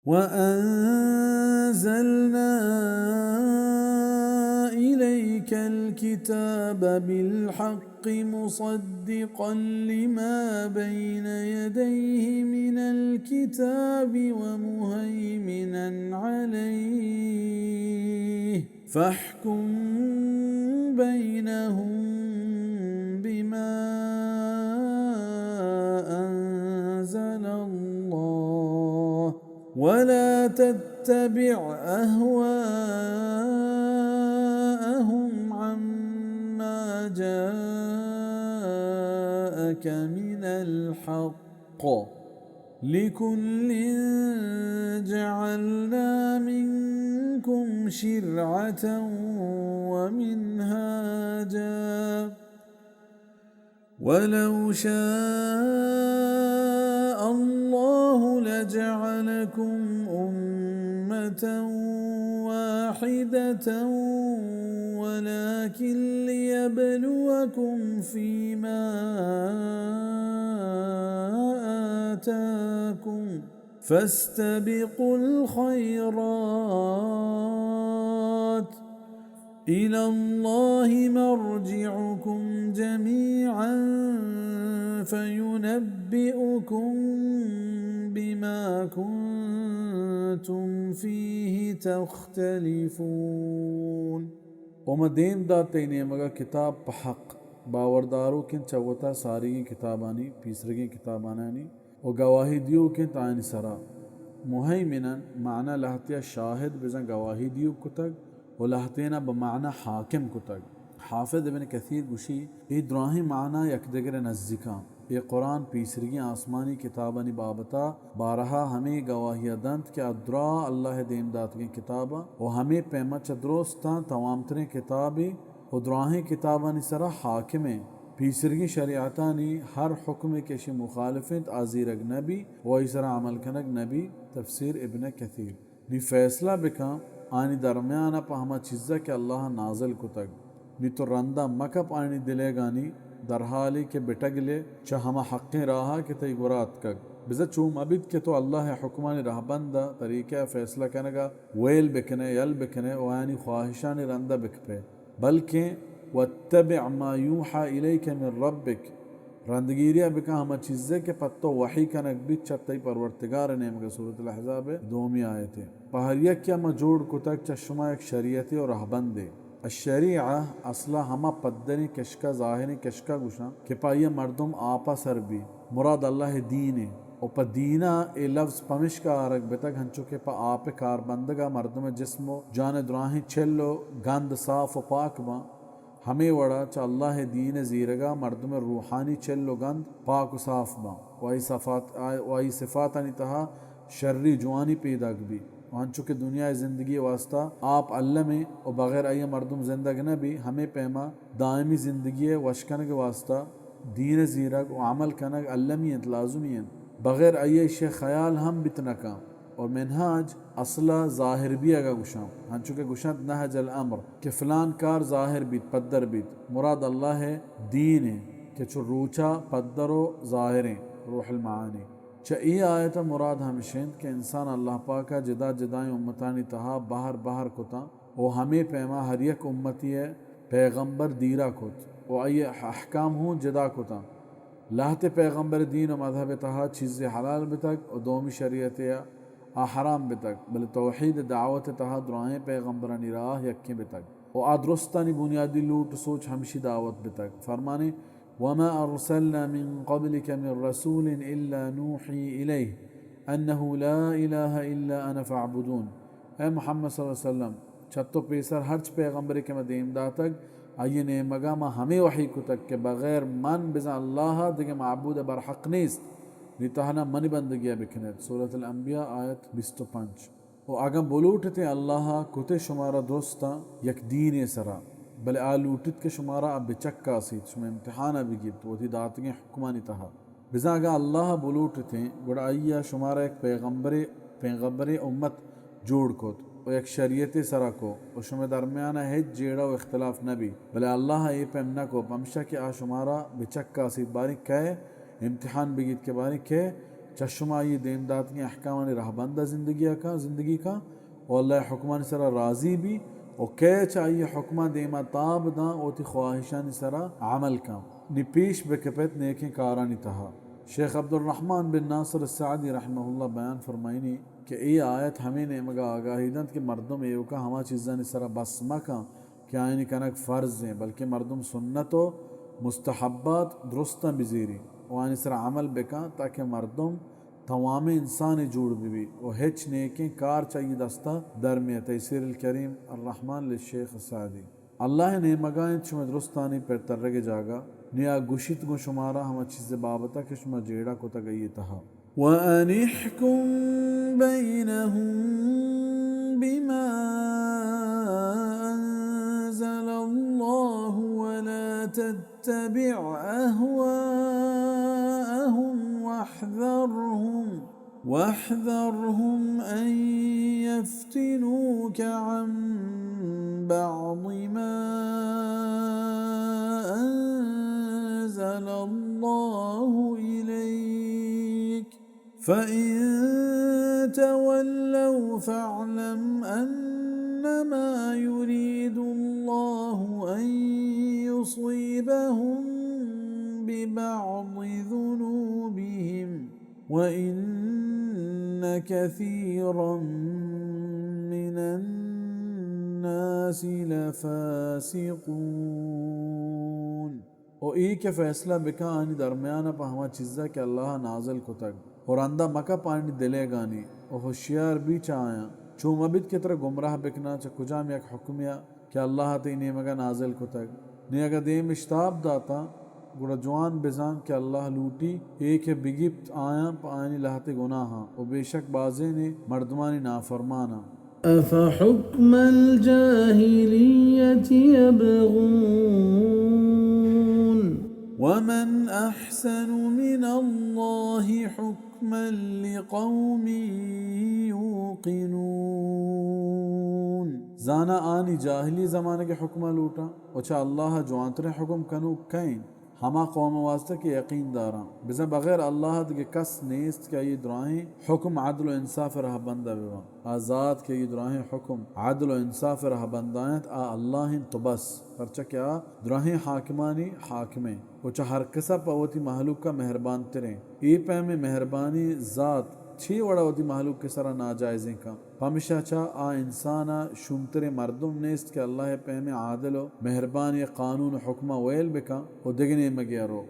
وأنزلنا إليك الكتاب بالحق مصدقا لما بين يديه من الكتاب ومهيمنا عليه فاحكم بينهم بما أنزل الله ولا تتبع أهواءهم عما جاءك من الحق لكل جعلنا منكم شرعة ومنهاجا ولو شاء الله لجعلكم أمة واحدة ولكن ليبلوكم فيما آتاكم فاستبقوا الخيرات إلى الله مرجعكم جميعا فينبئكم بما كنتم فيه تختلفون. وما دیم داتے نے مگا کتاب حق باوردارو کن چوتا ساری کتابانی پیسرگی کتابانانی و گواہی دیو کن تائن سرا مہیمنن معنی لہتیا شاہد بزن گواہی دیو کتگ و لہتینا بمعنی حاکم کتگ. حافظ ابن کثیر گوشی ای دراہی معنی یک دگر نزدیکاں یہ قرآن پیسرگی آسمانی کتابانی بابتا بارہا ہمیں گواہی دند کہ ادرا اللہ دیم دات کی کتابا و ہمیں پیما چدروستان تمام ترین کتابی و دراہی کتابانی سرا حاکمیں پیسرگی شریعتانی ہر حکم کشی مخالفت آزیرگ نبی و ایسرا عمل کنگ نبی. تفسیر ابن کثیر نی فیصلہ بکا آنی درمیانا پا ہما چیزا کہ اللہ نازل کتگ نی تو رندہ مکپ آنی دلے گانی در حالی کہ بٹگلے چا ہما حقیں راہا کہ تی گرات کگ بزا چوم ابید کہ تو اللہ حکمانی راہ بندہ طریقہ فیصلہ کنگا ویل بکنے یل بکنے وانی خواہشانی رندہ بکپے بلکہ واتبع ما یوحا الیک من ربک رندگیریہ بکا ہما چیزیں کہ پتو وحی کنگ بیت چتی پرورتگار نیمگا سورة الاحزاب دومی آیت ہے پہریا کیا مجوڑ کتک چشمہ ایک شریعتی اور رہبند دے. الشریعہ اصلا ہما پدنی کشکا ظاہری کشکا گوشا کہ پایا مردم آپا سر بھی مراد اللہ دین ہے اور پا دینا اے لفظ پمش کا آرک بتک ہنچو کہ پا آپ کار بندگا مردم جسم و جان دراہیں چلو گند صاف و پاک با ہمیں وڑا چا اللہ دین زیرگا مردم روحانی چلو گند پاک و صاف با وائی صفاتانی تہا شرری جوانی پیدا بھی وانچو کہ دنیا زندگی واسطہ آپ اللہ میں اور بغیر ای مردم زندگ نہ بھی ہمیں پیما دائمی زندگی وشکنگ واسطہ دین زیرگ و عمل کنگ علمیت لازمیت بغیر ای شے خیال ہم بتنکا اور منہاج اصلا ظاہر بھی اگا گشام ہنچو کہ گشت نہج الامر کہ فلان کار ظاہر بیت پدر بیت مراد اللہ ہے دین ہے کہ چو روچا پدر و ظاہریں روح المعانی. ای آیت مراد ہمشند کہ انسان اللہ پاکا جدا جدائیں امتانی تہا باہر کتا و ہمیں پیما ہر یک امتی ہے پیغمبر دیرہ کت و ای احکام ہوں جدا کتا لہت پیغمبر دین و مذہب تہا چیز حلال بتک و دومی شریعت حرام بتک بل توحید دعوت تہا درائیں پیغمبرانی راہ یکی بتک و آدرستانی بنیادی لوٹ سوچ ہمشی دعوت بتک. فرمانے وما أرسلنا من قبلك من رسول إلا نوحي إليه أنه لا إله إلا أنا فاعبدون. اے محمد صلی اللہ علیہ وسلم چھتو پیسر ہرچ پیغمبر کے مدیم داتک آئینے مگاما ہمیں وحی کو تک کہ بغیر من بزن اللہ دیکھ معبود برحق نیست نیتہنا منی بندگیا بکھنیت. سورة الانبیاء آیت 25. و اگم بولوٹتے اللہ کتے شمارا دوستا یک دین سرا بل آلوٹت کے شمارا اب بچکا سیت شما امتحانہ بگیت وہ تھی داتگیں حکمانی تہا بزا اگا اللہ بلوٹتے گوڑا آئیا شمارا ایک پیغمبر امت جوڑ کت و ایک شریعت سرا کو و شما درمیانہ ہیچ جیڑا و اختلاف نبی بلے اللہ ای پیم نہ کو پمشا کہ آ شمارا بچکا سیت باری کہے امتحان بگیت کے باری کہے چشمہ یہ دیمدات کی احکامانی رہ بندہ زندگی کا اور اللہ حکمانی سرا راضی بھی اور کہ چاہیے حکمہ دیما تاب داں اوتی خواہشانی سرا عمل کا نی پیش بکپت نیکیں کارانی تہا۔ شیخ عبد الرحمن بن ناصر السعدی رحمہ اللہ بیان فرمائنی کہ ای آیت ہمیں نے مگا آگاہی دند کہ مردم ایو کا ہما چیزانی سرا بس مکا کہ آئینی کنک فرض ہیں بلکہ مردم سنت و مستحبات درستاں بزیری و آئینی سرا عمل بکا تاکہ مردم تمام انسان جوڑ بھی و ہچ نیکیں کار چاہیے دستا درمیہ تیسیر الکریم الرحمن للشیخ السعدی۔ اللہ نے مگائیں شما درستانی پر ترگے جاگا نیا گشت گو شمارا ہما چیز بابتا کہ شما جیڑا کو تگئی تہا وَأَنِ احْكُم بَيْنَهُم بِمَا أَنزَلَ اللَّهُ وَلَا تَتَّبِعْ أَهْوَاءَهُمْ واحذرهم أن يفتنوك عن بعض ما أنزل الله إليك فإن تولوا فاعلم أنما يريد الله أن يصيبهم ببعض ذنوبهم وَإِنَّ كَثِيرًا مِّنَ النَّاسِ لَفَاسِقُونَ۔ اور ای کے فیصلہ بکا آنی درمیانہ پا ہما چیزا کہ اللہ نازل کو تک اور اندہ مکہ پانی دلے گانی اور ہوشیار بھی چاہاں چو مبید کی طرح گمراہ بکنا چا کجام یک حکمیہ کہ اللہ تینے مگا نازل کو تک نی اگا دیم اشتاب داتا گوڑا جوان بزان کہ اللہ لوٹی ایک بگیبت آیاں پا آئینی لہتے گناہاں و بے شک بازے نے مردمانی نافرمانا أفحكم الجاهلية يبغون ومن أحسن من الله حكما لقوم يوقنون زانا آنی جاہلی زمانے کے حکمہ لوٹا وچا اللہ جوانتر حکم کنو کہیں ہما قوم واسطہ کہ یقین داراں بزن بغیر اللہ کے کس نیست کہ یہ دراہیں حکم عدل و انصاف رہ بندہ بیوا آزاد کہ یہ دراہیں حکم عدل و انصاف رہ بندائیں آ اللہ تو بس پرچہ کیا دراہیں حاکمانی حاکمیں وچا ہر قصہ پاوتی محلوق کا مہربان تریں ای پہ میں مہربانی ذات چھی وڑا ہوتی محلوق کے سرا ناجائزیں کا پمشہ چا آ انسانا شمتر مردم نیست کہ اللہ پہ میں عادل و مہربانی قانون و حکمہ ویل بکا و دگنے مگیا رو